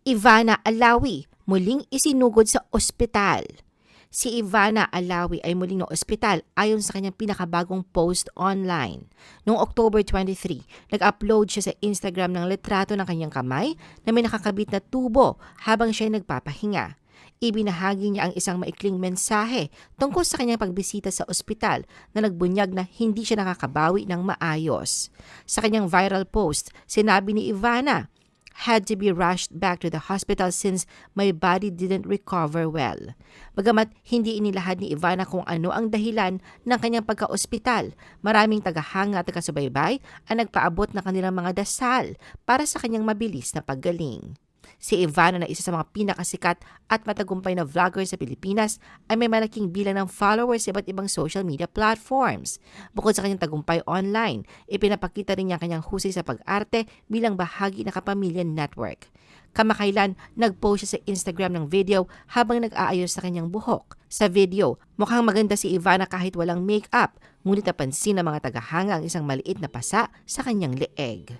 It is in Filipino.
Ivana Alawi muling isinugod sa ospital. Si Ivana Alawi ay muling na ospital ayon sa kanyang pinakabagong post online. Noong October 23, nag-upload siya sa Instagram ng litrato ng kanyang kamay na may nakakabit na tubo habang siya ay nagpapahinga. Ibinahagi niya ang isang maikling mensahe tungkol sa kanyang pagbisita sa ospital na nagbunyag na hindi siya nakakabawi ng maayos. Sa kanyang viral post, sinabi ni Ivana, "Had to be rushed back to the hospital since my body didn't recover well." Bagamat hindi inilahad ni Ivana kung ano ang dahilan ng kanyang pagka-ospital, maraming tagahanga at taga-subaybay ang nagpaabot ng kanilang mga dasal para sa kanyang mabilis na paggaling. Si Ivana na isa sa mga pinakasikat at matagumpay na vlogger sa Pilipinas ay may malaking bilang ng followers sa iba't ibang social media platforms. Bukod sa kanyang tagumpay online, ipinapakita rin niya kanyang husay sa pag-arte bilang bahagi ng Kapamilya Network. Kamakailan, nag-post siya sa Instagram ng video habang nag-aayos sa kanyang buhok. Sa video, mukhang maganda si Ivana kahit walang makeup, ngunit napansin ng mga tagahanga ang isang maliit na pasa sa kanyang leeg.